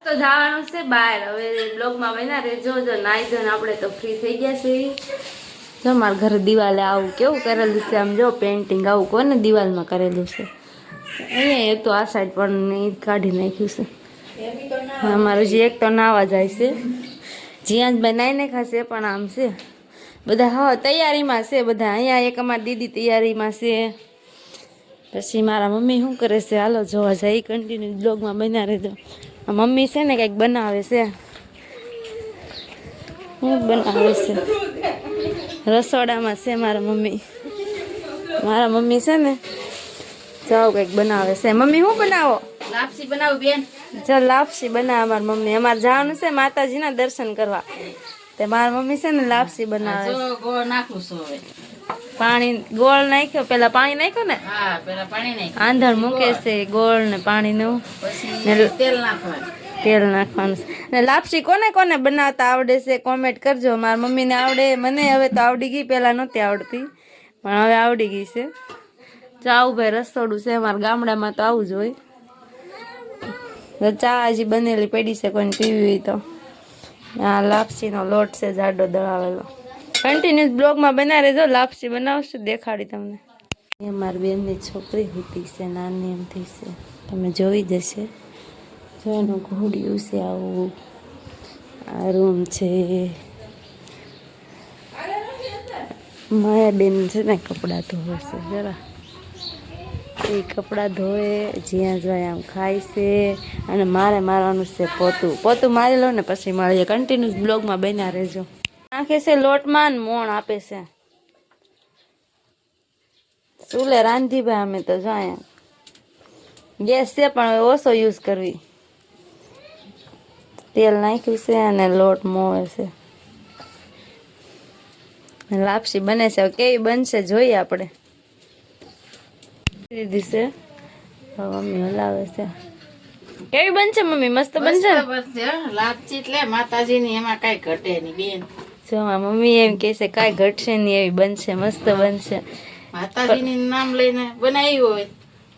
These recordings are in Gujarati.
તો જવાનું છે બહાર. હવે બ્લોગમાં બન્યા રહેજો. જો નાઈ ધોઈને આપણે તો ફ્રી થઈ ગયા છે. જો મારા ઘરે દિવાલે આવું કેવું કરેલું છે, આમ જો પેઇન્ટિંગ આવું કોને દિવાલમાં કરેલું છે. અહીંયા એ તો આ સાઈડ પણ કાઢી નાખ્યું છે. અમારે જે એક તો નાવા જાય છે, જ્યાં જ બનાવી નાખાશે પણ આમ છે બધા. હા, તૈયારીમાં છે બધા. અહીંયા એક અમારી દીદી તૈયારીમાં છે. પછી મારા મમ્મી શું કરે છે હાલો જોવા જાય. કન્ટિન્યુ બ્લોગમાં બન્યા રહેજો. મમ્મી છે ને કંઈક બનાવે છે. શું બનાવે છે? રસોડામાં છે મારા મમ્મી. મારા મમ્મી છે ને જાઓ કંઈક બનાવે છે. મમ્મી શું બનાવો? લાપસી બનાવું બેન. ચાલ લાપસી બનાવે અમારી મમ્મી. અમારે જવાનું છે માતાજીના દર્શન કરવા. તે મારા મમ્મી છે ને લાપસી બનાવે. જો ગોળ નાખું છું હવે. પાણી ગોળ નાખ્યો, પેલા પાણી નાખ્યું ને? હા, પેલા પાણી નાખ્યું. આંધણ મૂકે છે ગોળ ને પાણીનું. પછી તેલ નાખવાનું. તેલ નાખવાનું છે. ને લાપસી કોને કોને બનાવતા આવડે છે કોમેન્ટ કરજો. મારી મમ્મીને આવડે, મને હવે તો આવડી ગઈ. પહેલાં નહોતી આવડતી પણ હવે આવડી ગઈ છે. જો આવું ભાઈ રસોડું છે અમારા ગામડામાં, તો આવું જ હોય. ચા હજી બનેલી પડી છે, કોઈને પીવી હોય તો. આ લાપસીનો લોટ છે જાડો દળાવેલો. કન્ટિન્યુઅસ બ્લોગમાં બના રહેજો. લાપસી બનાવશું, દેખાડી તમને. એ મારી બેનની છોકરી હતી છે, નાની એમથી છે, તમે જોઈ જશે. જો એનું ઘોડિયું છે આવું. આ રૂમ છે. માયા બેન છે ને કપડાં ધોવે છે જરા. એ કપડાં ધોવે, જ્યાં જાય આમ ખાય છે. અને મારે મારવાનું છે પોતું. પોતું મારી લો ને પછી મળીએ. કન્ટિન્યુઅસ બ્લોગમાં બન્યા રહેજો. નાખે છે લોટમાં ને મોણ આપે છે. ચૂલે રાંધી ભાઈ અમે તો જાય. ગેસ છે પણ હવે ઓછો યુઝ કરવી. તેલ નાખ્યું છે અને લોટ મોવે છે. લાપસી બને છે. કેવી બનશે જોઈએ આપણે. દીધી છે મમ્મી હલાવે છે. કેવી બનશે મમ્મી? મસ્ત બનશે ને? લાપસી એટલે માતાજીની, એમાં કઈ ઘટે નહીં બેન. જો મમ્મી એમ કે છે કાંઈ ઘટશે નહીં, એવી બનશે, મસ્ત બનશે. માતાજીની નામ લઈને બનાવી હોય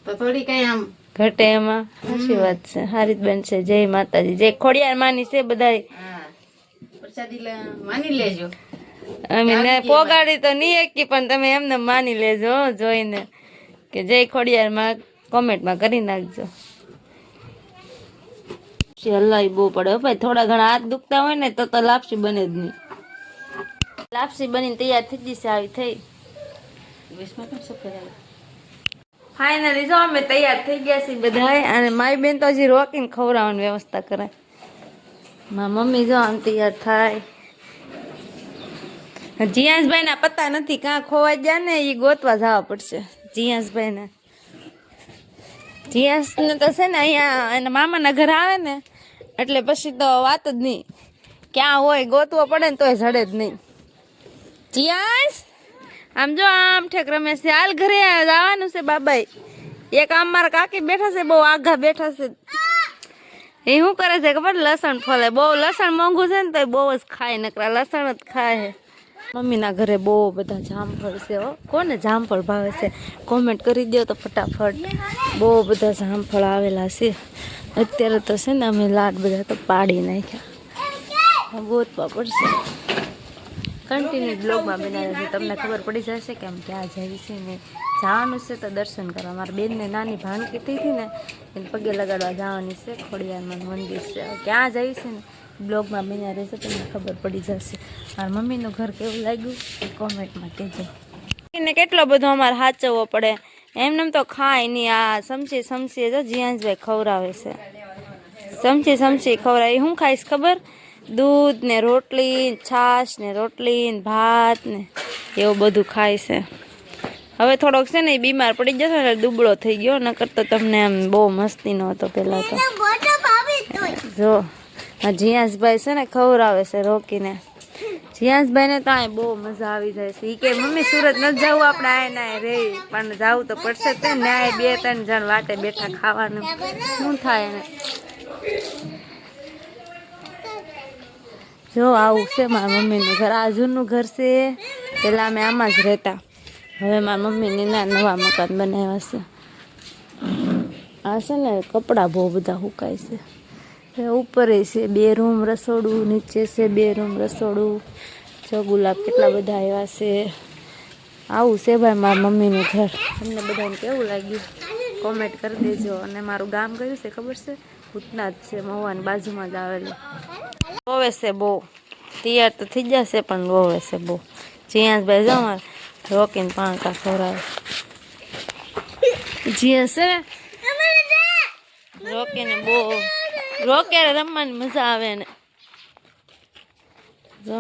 તો થોડી કઈ આમ ઘટે એમાં. સાચી વાત છે. સારી જ બનશે. જય માતાજી. જય ખોડિયાર માની છે બધા. પ્રસાદી માની લેજો. અમે પોગાડી તો નહીં એકી, પણ તમે એમને માની લેજો જોઈને કે જય ખોડિયારમાં કોમેન્ટમાં કરી નાખજો. હલાવી બહુ પડે ભાઈ. થોડા ઘણા હાથ દુખતા હોય ને તો લાપસી બને જ નહીં. લાપસી બનીને તૈયાર થઈ જશે. આવી થઈ ફાઇનલી જો અમે તૈયાર થઈ ગયા છીએ બધા. અને મારી બેન તો હજી રોકીને ખવડાવવાની વ્યવસ્થા કરે. મારી મમ્મી જો આમ તૈયાર થાય. જીયાસભાઈ ના પત્તા નથી, કાં ખોવાઈ ગયા ને એ ગોતવા જવા પડશે. જીયાસભાઈ ને જીયાસ ને તો છે ને અહીંયા એના મામાના ઘર આવે ને એટલે પછી તો વાત જ નહીં. ક્યાં હોય ગોતવો પડે ને તોય જડે જ નહીં. જીયાસ આમ જો આમ ઠેક રમે છે. હાલ ઘરે જવાનું છે બાબાઈ. એક આમ મારા કાકી બેઠા છે, બહુ આઘા બેઠા છે. એ શું કરે છે ખબર? લસણ ફોલે. બહુ લસણ મોંઘું છે ને તો બહુ જ ખાય, નકરા લસણ જ ખાય. મમ્મીના ઘરે બહુ બધા જામફળ છે. કોને જામફળ ભાવે છે કોમેન્ટ કરી દો તો ફટાફટ. બહુ બધા જામફળ આવેલા છે. અત્યારે તો છે ને અમે લાડ બધા તો પાડી નાખ્યા. ગોતવા પડશે. કન્ટિન્યુ બ્લોગમાં બનાવે છે. તમને ખબર પડી જશે કે આમ ક્યાં જાય છે ને. જવાનું છે તો દર્શન કરવા. મારા બેનને નાની ભાણકી થઈ હતી ને એને પગે લગાડવા જવાની છે. ખોડિયારમાં મંદિર છે. ક્યાં જાય છે ને બ્લોગમાં બન્યા રહેશે, તમને ખબર પડી જશે. મારા મમ્મીનું ઘર કેવું લાગ્યું એ કોમેન્ટમાં કહેજો. એને કેટલો બધો અમારે સાચવવો પડે. એમને તો ખાય નહીં. આ સમસી સમસી જો જીયાંશભાઈ ખવડાવે છે. સમસી ખવડાવે. શું ખાઈશ ખબર? દૂધ ને રોટલી, છાશ ને રોટલી ને ભાત ને એવું બધું ખાય છે. હવે થોડોક છે ને એ બીમાર પડી જશે ને દુબળો થઈ ગયો. નકર તો તમને આમ બહુ મસ્તીનો હતો પહેલાં તો. જો આ જીયાસભાઈ છે ને ખવડાવે છે રોકીને. જીયાસભાઈને તો આ બહુ મજા આવી જાય છે. એ કે મમ્મી સુરત નથી જવું આપણે, આય ના રે પણ જવું તો પડશે જ ને. આ 2-3 જણ વાટે બેઠા ખાવાનું શું થાય એને. જો આવું છે મારા મમ્મીનું ઘર. આ જૂનું ઘર છે. પહેલાં અમે આમાં જ રહેતા. હવે મારા મમ્મીને ના નવા મકાન બનાવ્યા છે. આ છે ને કપડાં બહુ બધા સુકાય છે. ઉપર છે 2 રૂમ રસોડું, નીચે છે 2 રૂમ રસોડું. જો ગુલાબ કેટલા બધા આવ્યા છે. આવું છે ભાઈ મારા મમ્મીનું ઘર. તમને બધાને કેવું લાગ્યું કોમેન્ટ કરી દેજો. અને મારું ગામ કયું છે ખબર છે? ભૂતનાથ છે, મહુવાની બાજુમાં જ આવેલું. રોવે છે બહુ, તૈયાર તો થઈ જશે પણ રોવે છે બહુ. જીયાસભાઈ જો મારે રોકીને પાંકા ખવડાવે. જીયાસ છે રોકીને બહુ રોકે, રમવાની મજા આવે ને. જો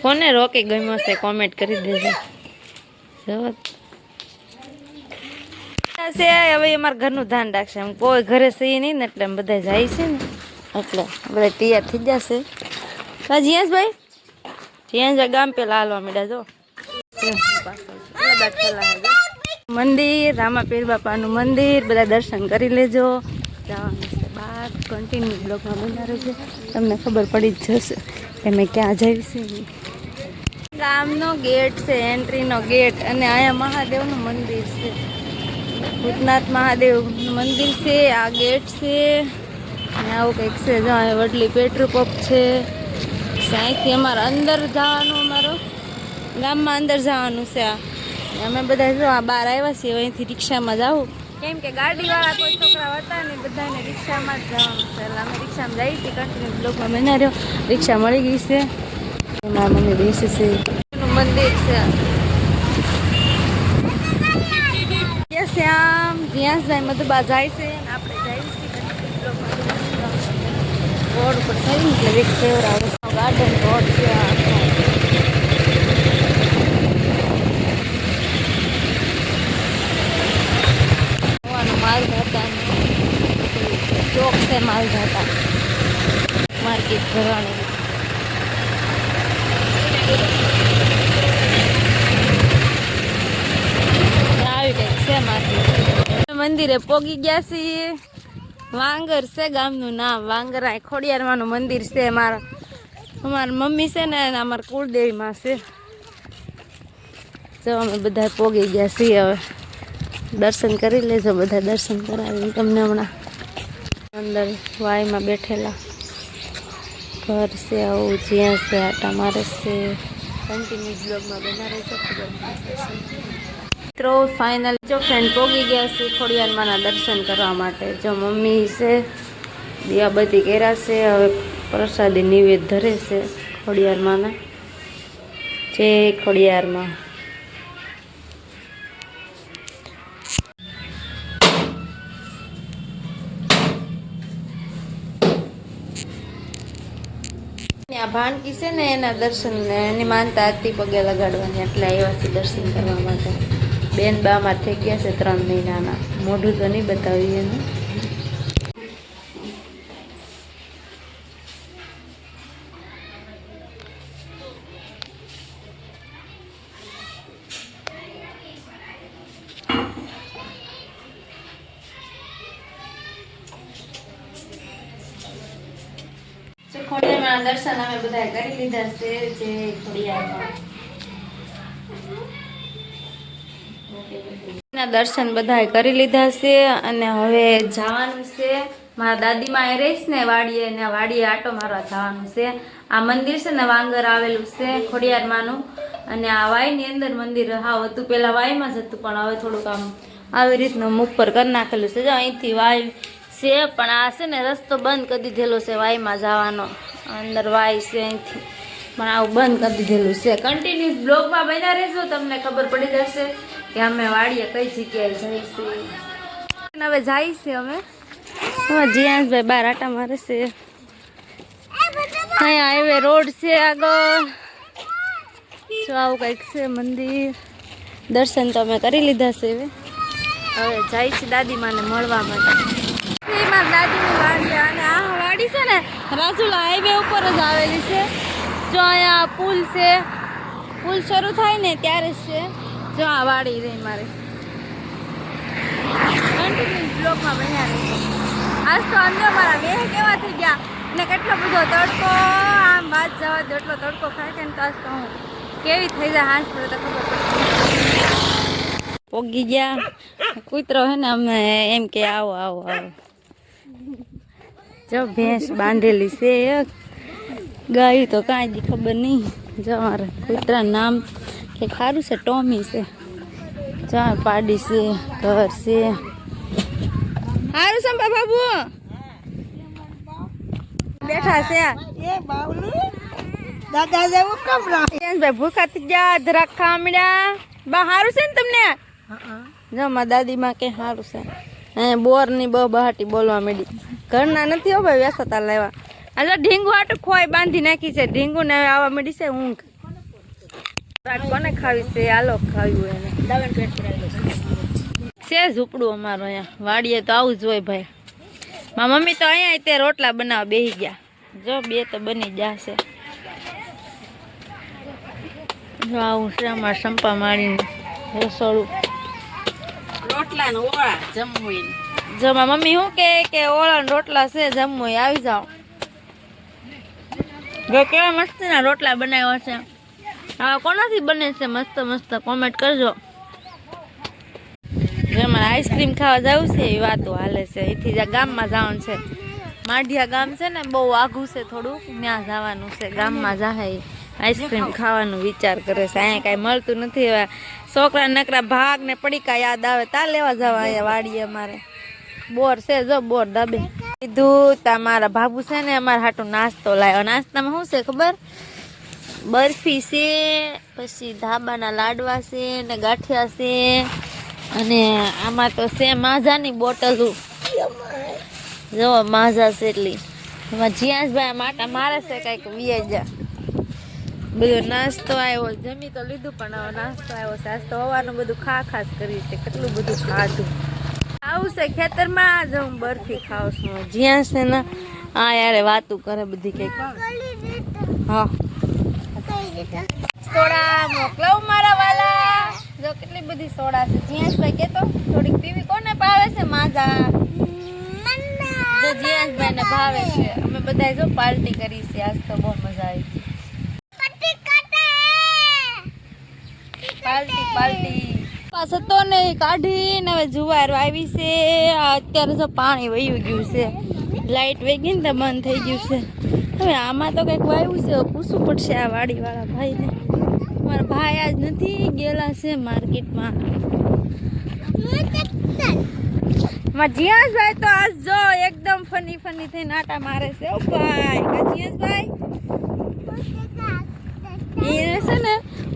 કોને રોકી ગમ્યો છે કોમેન્ટ કરી દેજો. જો હવે અમારા ઘરનું ધ્યાન રાખશે. એમ કોઈ ઘરે સહી નહીં ને એટલે બધા જાય છે ને એટલે બધા તૈયાર થઈ જશે. જીયાસભાઈ ગામ પેલા હાલવા માંડ્યા. જો મંદિર, રામાપીર બાપાનું મંદિર, બધા દર્શન કરી લેજો. જવાનું છે બહાર. કન્ટિન્યુ બ્લોગમાં બનાવે છે, તમને ખબર પડી જ જશે કે મેં ક્યાં જઈ છે. ગામનો ગેટ છે, એન્ટ્રીનો ગેટ. અને અહીંયા મહાદેવનું મંદિર છે, ભૂતનાથ મહાદેવનું મંદિર છે. આ ગેટ છે અને આવું કંઈક છે. જો અહીંયા વડલી પેટ્રોલ પંપ છે. અહીંથી અમારે અંદર જવાનું, અમારો ગામમાં અંદર જવાનું છે. અમે બધા જો આ બહાર આવ્યા છીએ. અહીંથી રિક્ષામાં જાઉં કેમ કે ગાડીવાળા કોઈ છોકરા હતા ને, બધાને રિક્ષામાં જ જવાનું છે. એટલે અમે રિક્ષામાં જઈએ છીએ. કન્ટિન્યુ બ્લોકમાં બના રહ્યો. રિક્ષા મળી ગઈ છે. મારા મમ્મી બેસે છે. મંદિર છે. શ્યામ જીયાસભાઈ મધુબા જાય છે અને આપણે જઈએ છીએ. રોડ ઉપર થઈ એટલે એક ફેવર ગાર્ડન રોડ છે. માલધાતા ચોક છે, માલધાતા માર્કેટ ભરવાની. આવી કંઈક છે માર્કેટ. મંદિરે પોગી ગયા છીએ. વાંગર છે ગામનું નામ, વાંગરા ખોડિયારમાંનું મંદિર છે. અમારા મમ્મી છે ને અમારા કુળદેવીમાં છે. જો અમે બધા પોગી ગયા છીએ. હવે દર્શન કરી લેજો, બધા દર્શન કરાવી તમને હમણાં. અંદર વાયમાં બેઠેલા ઘર છે આવું. જ્યાં છે આટા મારે છે. કન્ટિન્યુ બ્લોગમાં બના રહેજો. મિત્રો ફાઇનલ જો ફ્રેન્ડ પોગી ગયા છે ખોડિયારમાંના દર્શન કરવા માટે. જો મમ્મી છે દિયાબત્તી કર્યા છે. હવે પ્રસાદી નિવેદ ધરે છે ખોડિયારમાંના. જય ખોડિયારમાં. આ ભાણકી છે ને એના દર્શન, એની માનતા હતી પગે લગાડવાની, એટલે આવ્યા છે દર્શન કરવા માટે. બેન બામાં થઈ ગયા છે 3 મહિનાના. મોઢું તો નહીં બતાવ્યું એનું. ખોડિયારમાં દર્શન અમે બધા કરી લીધા છે. જે ખોડિયારમાં દર્શન બધા કરી લીધા છે. અને હવે જવાનું છે. મારા દાદીમાં એ રહીશ ને વાડીએ, ને વાડીએ આટો મારવા જવાનું છે. આ મંદિર છે ને વાંગર આવેલું છે ખોડિયારમાંનું. અને આ વાયની અંદર મંદિર હાવ હતું, પેલા વાયમાં જ હતું પણ હવે થોડુંક આમ આવી રીતનું મુખ પર કરી નાખેલું છે. જો અહીંથી વાય છે પણ આ છે ને રસ્તો બંધ કરી દીધેલો છે વાયમાં જવાનો. અંદર વાય છે અહીંથી પણ આવું બંધ કરી દીધેલું છે. કન્ટિન્યુઅસ બ્લોગમાં બન્યા રહેજો, તમને ખબર પડી જશે કે અમે વાડીએ કઈ જગ્યાએ જઈશું. હવે જાય છે અમે. જીયાસભાઈ બાર આટા મારે છે. અહીંયા હાઈવે રોડ છે આગળ. જો આવું કંઈક છે મંદિર. દર્શન તો અમે કરી લીધા છે. હવે જાય છે દાદીમાને મળવા માટે. દાદીની વાડી, અને આ વાડી છે ને રાજુલા હાઈવે ઉપર જ આવેલી છે. જો અહીંયા પુલ છે, પુલ શરૂ થાય ને ત્યારે જ છે. જો આ વાડી રહી મારે. કન્ટિન્યુ બ્લોકમાં બન્યા રહી. આજ તો અમને મારા વેહ કેવા થઈ ગયા ને કેટલો બધો તડકો. આમ વાત જવા દો, એટલો તડકો ખાય છે ને તો આજ તો હું કેવી થઈ જાય હાથ પડે તો ખબર પડે. પોગી ગયા કૂતરો હે ને અમે એમ કે આવો આવો આવો. જો ભેંસ બાંધેલી છે એક ગાય તો કાંઈ ખબર નહીં. જો મારે કૂતરાનું નામ કે ખારું છે ટોમી છે. જા પાડી છે ઘર છે સારું સંપા બાબુ બેઠા છે. દાદા જેવું કમ ભાઈ ભૂખા થઈ ગયા ધરાક ખાવા મળ્યા બા સારું છે ને તમને? જો મારા દાદીમાં કે સારું છે. બોર ની બહાટી બોલવા માંડી. ઘરના નથી હો ભાઈ વેસતા લેવા. આ ઢીંગુ આટું ખોય બાંધી નાખી છે. ઢીંગુ ને આવવા માંડી છે ઊંઘ. કોને ખાવી છે? આલો ખાવ્યું એને છે ઝૂંપડું અમારું અહીંયા વાડીએ તો આવું જ હોય ભાઈ. મારા મમ્મી તો અહીંયા તે રોટલા બનાવવા બેસી ગયા. જો બે તો બની જશે. જો આવું છે અમારે સંપા માળીને રસોડું. રોટલા ને ઓળા જમવું. જો મારા મમ્મી શું કે ઓળા ને રોટલા છે જમવું આવી જાઓ. જો કેવા મસ્તીના રોટલા બનાવ્યા છે. હવે કોનાથી બને છે મસ્ત મસ્ત કોમેન્ટ કરજો. મારે આઈસ્ક્રીમ ખાવા જવું છે એ વાતો હાલે છે. અહીંથી જ્યાં ગામમાં જવાનું છે. માઢિયા ગામ છે ને બહુ આઘું છે થોડુંક ત્યાં જવાનું છે. ગામમાં જાય આઈસ્ક્રીમ ખાવાનું વિચાર કરે છે. અહીંયા કાંઈ મળતું નથી. હવે છોકરા નકરા ભાગ ને પડીકા યાદ આવે તા લેવા જવા અહીંયા વાડીએ. અમારે બોર છે જો બોર દબે કીધું તા મારા ભાભુ છે ને અમારે હાટું નાસ્તો લાવ્યો. નાસ્તામાં શું છે ખબર? બરફી છે, પછી ધાબાના લાડવા છે ને ગાંઠિયા છે, અને આમાં તો છે માઝાની બોટલું. જો માઝા છે એટલી. એમાં જીયાસભાઈ માટા મારે છે કંઈક વ્યાજા. બધો નાસ્તો આવ્યો. જમી તો લીધું પણ હવે નાસ્તો આવ્યો છે. આજ તો હવાનું બધું ખાસ કરી છે. કેટલું બધું ખાધું. આવું છે ખેતરમાં જ હું બરફી ખાઉં છું. જ્યાં છે ને આ યારે વાતું કરે બધી કંઈક. હા સોડા મોકલાવું મારા વાલા. જો કેટલી બધી સોડા છે. જીયાસભાઈ કેતો થોડીક પીવી કોને ભાવે છે? માજા જો જીયાસભાઈ ને ભાવે છે. અમે બધા જો પાર્ટી કરી છે આજ તો બહુ મજા આવી. પાર્ટી પાસ હતો ને કાઢીને હવે જુવાર આવી છે. અત્યારે તો પાણી વહી ગયું છે. લાઈટ વહી ગઈ ને તો બંધ થઈ ગયું છે. હવે આમાં તો કંઈક વાવ્યું છે. પૂછવું પડશે આ વાડીવાળા ભાઈને. મારા ભાઈ આજ નથી ગયેલા છે માર્કેટમાં. જીયાસભાઈ તો આજ જો એકદમ ફની થઈને આટા મારે છે. ઓ ભાઈ જીયાસભાઈ એને છે ને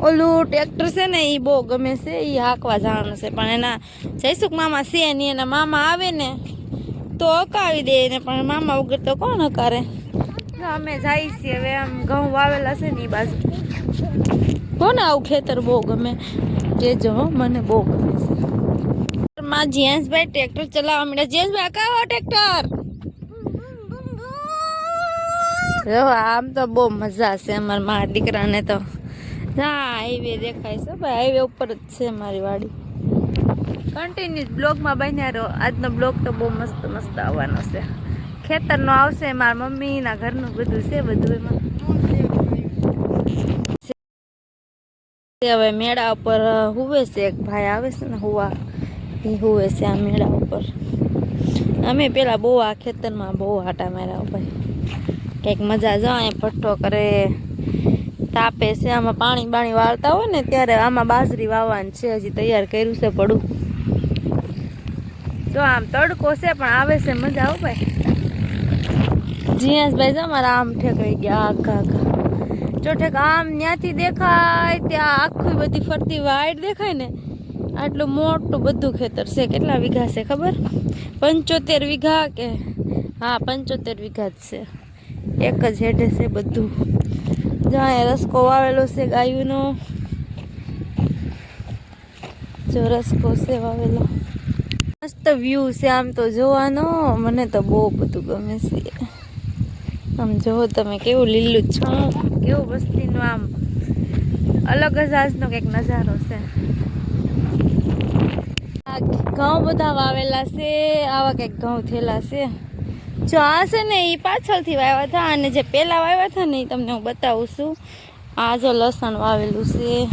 ઓલું ટ્રેક્ટર છે ને એ બહુ ગમે છે. એ હાંકવા જવાનું છે પણ એના જયસુખ મામા છે ને એના મામા આવે ને તો હકાવી દે ને, પણ મામા વગર તો કોણ હકારે. અમે જઈએ છીએ હવે. આમ ઘઉં વાવેલા છે ને એ બાજુ. કોને આવું ખેતર બહુ ગમે કેજો. મને બહુ ગમે છે. માં જીયાસભાઈ ટ્રેક્ટર ચલાવવા માંડ્યા. જીયાસભાઈ હકાવો ટ્રેક્ટર. આમ તો બહુ મજા છે અમારા મારા દીકરાને તો. હા હાઈવે દેખાય છે ભાઈ. હાઈવે ઉપર જ છે મારી વાડી. કન્ટિન્યુ બ્લોગમાં બન્યા રહો. આજનો બ્લોગ તો બહુ મસ્ત આવવાનો છે. ખેતરનો આવશે. મારા મમ્મીના ઘરનું બધું છે બધું એમાં. હવે મેળા ઉપર હુવે છે એક ભાઈ આવે છે ને હુવા. એ હુવે છે આ મેળા ઉપર. અમે પેલા બહુ આ ખેતરમાં બહુ આટા માર્યા ભાઈ. કંઈક મજા જો અહીંયા ભઠ્ઠો કરે તાપે છે. આમાં પાણી વાળતા હોય ને ત્યારે આમાં બાજરી વાવવાની છે. હજી તૈયાર કર્યું છે પડું. જો આમ તડકો છે પણ આવે છે મજા આવું ભાઈ. જીયાસભાઈ જો મારા આમ ઠેકાઈ ગયા આખા. જો ઠેક આમ ત્યાંથી દેખાય ત્યાં આખી બધી ફરતી વાઈટ દેખાય ને. આટલું મોટું બધું ખેતર છે. કેટલા વીઘા છે ખબર? 75 વીઘા કે હા 75 વીઘા જ છે. એક જ હેઠે છે બધું. જ્યાં રસકો વાવેલો છે ગાયુંનો. જો રસકો છે વાવેલો. મસ્ત વ્યૂ છે આમ તો જોવાનો. મને તો બહુ બધું ગમે છે. આમ જોવો તમે કેવું લીલું છમ, કેવું વસ્તીનું આમ અલગ જ આજનો કંઈક નજારો છે. ઘઉં બધા વાવેલા છે. આવા કંઈક ઘઉં થયેલા છે. જો આ છે ને એ પાછળથી વાવ્યા હતા, અને જે પહેલા વાવ્યા હતા ને એ તમને હું બતાવું છું. આ જો લસણ વાવેલું છે.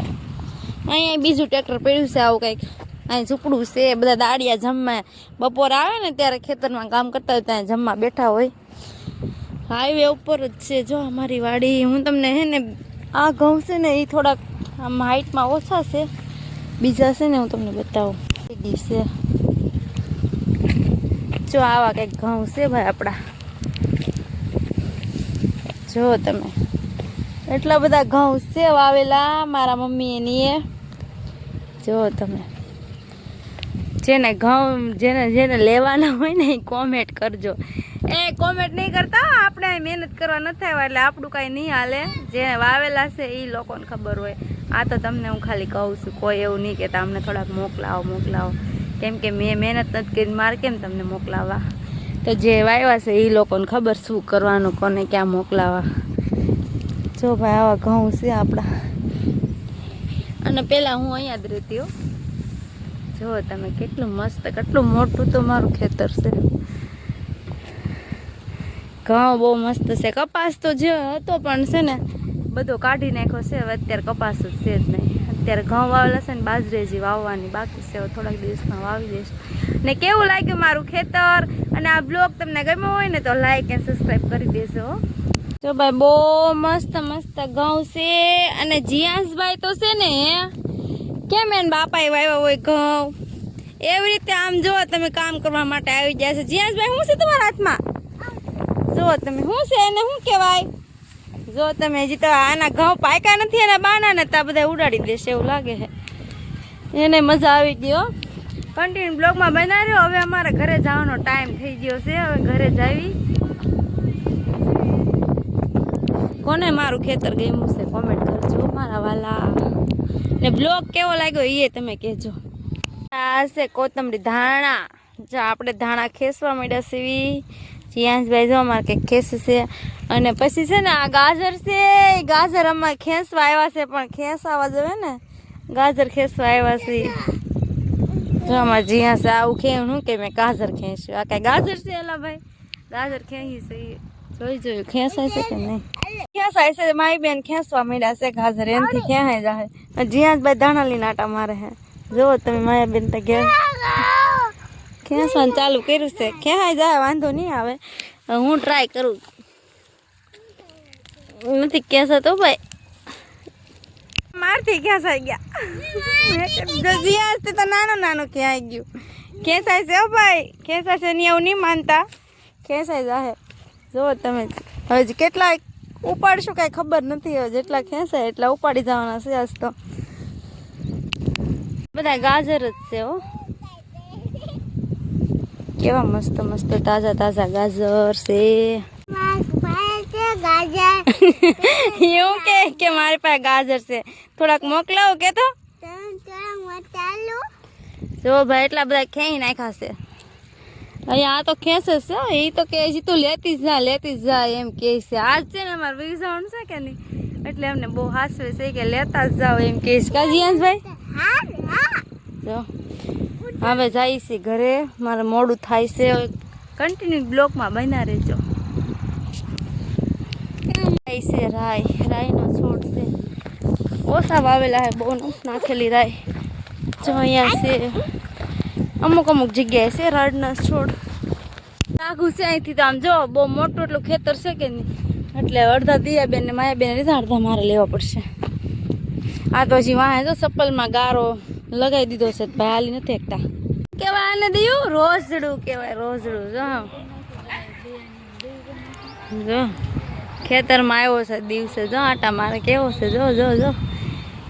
અહીંયા બીજું ટ્રેક્ટર પડ્યું છે આવું કંઈક. અહીં ઝૂંપડું છે, બધા દાડિયા જમવા બપોર આવે ને ત્યારે ખેતરમાં કામ કરતા હોય ત્યાં જમવા બેઠા હોય. હાઈવે ઉપર જ છે જો અમારી વાડી. હું તમને હે ને આ ઘઉં છે ને એ થોડાક આમ હાઈટમાં ઓછા છે, બીજા છે ને હું તમને બતાવું. છે જો આવા કંઈક ઘઉં છે ભાઈ આપણા. જો તમે એટલા બધા ઘઉં છે વાવેલા મારા મમ્મી એની એ. જો તમે જેને ઘઉં જેને લેવાના હોય ને એ કોમેન્ટ કરજો. એ કોમેન્ટ નહીં કરતા, આપણે મહેનત કરવા નથી આવ્યા એટલે આપણું કાંઈ નહીં હાલે. જે વાવેલા છે એ લોકોને ખબર હોય. આ તો તમને હું ખાલી કહું છું, કોઈ એવું નહીં કહેતા અમને થોડાક મોકલાવો, કેમ કે મેં મહેનત નથી કરી, મારે કેમ તમને મોકલાવવા. તો જે વાવ્યા છે એ લોકોને ખબર શું કરવાનું, કોને ક્યાં મોકલાવા. જો ભાઈ આવા ઘઉં છે આપણા. અને પહેલાં હું અહીંયા જ રહેતી હો. જો તમે કેટલું મસ્ત, કેટલું મોટું તો મારું ખેતર છે. ઘઉં બહુ મસ્ત છે. કપાસ તો જે હતો પણ છે ને બધો કાઢી નાખ્યો છે. હવે અત્યારે કપાસ જ છે જ નહીં. અત્યારે ઘઉં વાવેલા છે ને બાજરી જે વાવવાની બાકી છે. હવે થોડાક દિવસમાં વાવી દઈશ. ને કેવું લાગ્યું મારું ખેતર? અને આ બ્લોગ તમને ગમ્યો હોય ને તો લાઈક અને સબસ્ક્રાઈબ કરી દેજો. જો ભાઈ બહુ મસ્ત મસ્ત ઘઉં છે. અને જીયાંશભાઈ તો છે ને કેમ એને બાપાએ વાવ્યા હોય ઘઉં એવી રીતે આમ જો તમે કામ કરવા માટે આવી ગયા છે. જીયાંશભાઈ શું છે તમારા હાથમાં? જો તમે શું છે એને શું કહેવાય? જો તમે હજી તો આના ઘઉં પાક્યા નથી, એના બાના ને તા બધા ઉડાડી દેશે એવું લાગે છે. એને મજા આવી ગયો. કન્ટિન્યુ બ્લોગમાં બના રહ્યો. હવે અમારે ઘરે જવાનો ટાઈમ થઈ ગયો છે. હવે ઘરે જાવી. કોને મારું ખેતર ગમ્યું છે કોમેન્ટ કરજો મારા વાલા. ને બ્લોગ કેવો લાગ્યો એ તમે કહેજો. આ છે કોથમરી ધાણા. જો આપણે ધાણા ખેસવા માંડ્યા સીવી. જીયાંશભાઈ જો અમારે કંઈક ખેંચશે. અને પછી છે ને આ ગાજર છે, એ ગાજર અમારે ખેંચવા આવ્યા છે, પણ ખેંચાવા જવે ને ગાજર ખેંચવા આવ્યા છે. જો અમારે જીયાંશ આવું ખેવું કે મેં ગાજર ખેંચ્યું. આ કાંઈ ગાજર છે એલા ભાઈ? ગાજર ખેંચી છે જોયું ખેંચાય છે કે નહીં? ખેંચાય છે. મારી બેન ખેંચવા માંડ્યા છે ગાજર, એનાથી ખેંચાઈ જાય. જીયાંશભાઈ ધાણા લઈને આટા મારે છે. જો તમે માયા બેન તો ઘેર ખેંચવાનું ચાલુ કર્યું છે. ખેંચાઈ જાય વાંધો નહીં આવે. હું ટ્રાય કરું. નથી ખેંચાતો ભાઈ, મારથી ખેંચાઈ ગયા. જીયાંશ તો નાનો ખેંચાઈ ગયું. ખેંચાય છે ભાઈ, ખેંચાય છે નહીં એવું નહીં માનતા. ખેંચાઈ જાય. જો તમે હજી કેટલા ઉપાડશું કાંઈ ખબર નથી. હવે જેટલા ખેંચાય એટલા ઉપાડી જવાના છે. આજ તો બધા ગાજર જ છે હો. કેવા મસ્ત મસ્ત તાજા ગાજર છે. એવું કે મારી પાસે ગાજર છે, થોડાક મોકલાવો કે તો. જો ભાઈ એટલા બધા ખેંચી નાખ્યા છે. અહીંયા આ તો ખેંચે છે. એ તો કે હજી તું લેતી જ જા એમ કે છે. આજ છે ને અમારે વિઝાવાનું છે કે નહીં એટલે અમને બહુ હાસવે છે કે લેતા જ જાઓ એમ કે છે. કા જીયાંશભાઈ? જો હવે જાય છે ઘરે, મારે મોડું થાય છે. કન્ટિન્યુ બ્લોકમાં બન્યા રહેજો. છે રાઈનો છોડ છે. ઓછા વાવેલા છે, બહુ નાખેલી રાઈ. જો અહીંયા છે અમુક જગ્યાએ છે રાડના છોડ. આખું છે અહીંથી તો આમ જો બહુ મોટું એટલું ખેતર છે કે નહીં એટલે અડધા દિયાબેન ને માયાબેન લીધા, અડધા મારે લેવા પડશે. આ તો હજી વાહે જો ચપ્પલમાં ગારો લગાવી દીધો છે ભાઈ, હાલી નથી એકતા. કેવાય આને દયું રોઝડું કહેવાય, રોઝડું. જો ખેતરમાં આવ્યો છે દિવસે. જો આટા મારે કેવો છે. જો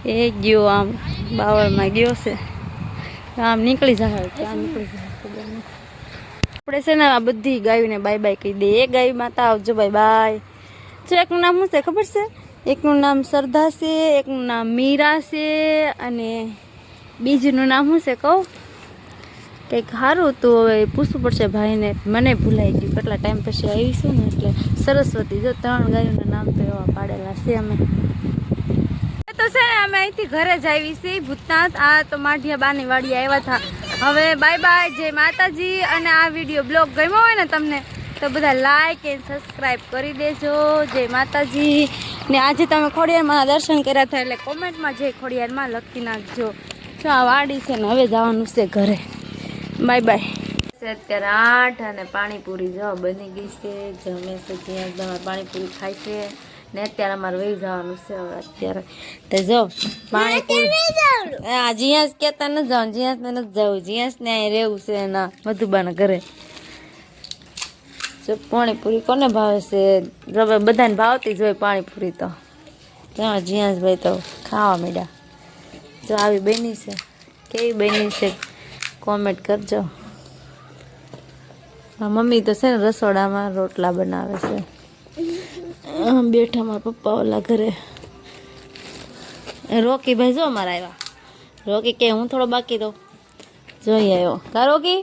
એ ગયો આમ બાવળમાં ગયો છે. આમ નીકળી જાય ત્યાં નીકળી જાય ખબર નહીં. આપણે છે ને આ બધી ગાયોને બાય બાય કહી દઈએ. એક ગાય માતા આવજો બાય બાય. જો એકનું નામ શું છે ખબર છે? એકનું નામ શ્રદ્ધા છે, એકનું નામ મીરા છે, અને બીજુંનું નામ શું છે કહું? કંઈક સારું તો હવે પૂછવું પડશે ભાઈને, મને ભૂલાઈ ગયું. કેટલા ટાઈમ પછી આવીશું ને એટલે. સરસ્વતી. જો 3 ગાયોના નામ તો એવા પાડેલા છે અમે. તો છે ને અમે અહીંથી ઘરે જ આવી છીએ ભૂતનાથ. આ તો માઢિયા બાની વાડી આવ્યા હતા. હવે બાય બાય, જય માતાજી. અને આ વિડીયો બ્લોગ ગમ્યો હોય ને તમને તો બધા લાઈક એન્ડ સબસ્ક્રાઈબ કરી દેજો. જય માતાજી. ને આજે તમે ખોડિયારમાં દર્શન કર્યા હતા એટલે કોમેન્ટમાં જય ખોડિયારમાં લખી નાખજો. તો આ વાડી છે ને હવે જવાનું છે ઘરે. Bye bye. અત્યારે 8 અને પાણીપુરી જો બની ગઈ છે. જમે છે ત્યાં તમારે પાણીપુરી ખાય છે ને અત્યારે અમારે વહી જવાનું છે હવે અત્યારે. તો જો પાણીપુરી હા જીયાસ કહેતા નથી જવાનું, જીયાસને નથી જવું, જીયાસને અહીં રહેવું છે ના મધુબાના ઘરે. જો પાણીપુરી કોને ભાવે છે? બધાને ભાવતી જ હોય પાણીપુરી તો. ત્યાં જીયાસભાઈ તો ખાવા માંડ્યા. જો આવી બની છે, કેવી બની છે કોમેન્ટ કરજો. મમ્મી તો છે ને રસોડામાં રોટલા બનાવે છે. બેઠા મારા પપ્પા ઓલા ઘરે. રોકી ભાઈ જો અમારા આવ્યા. રોકી કે હું થોડો બાકી તો જોઈ આવ્યો. કા રોકી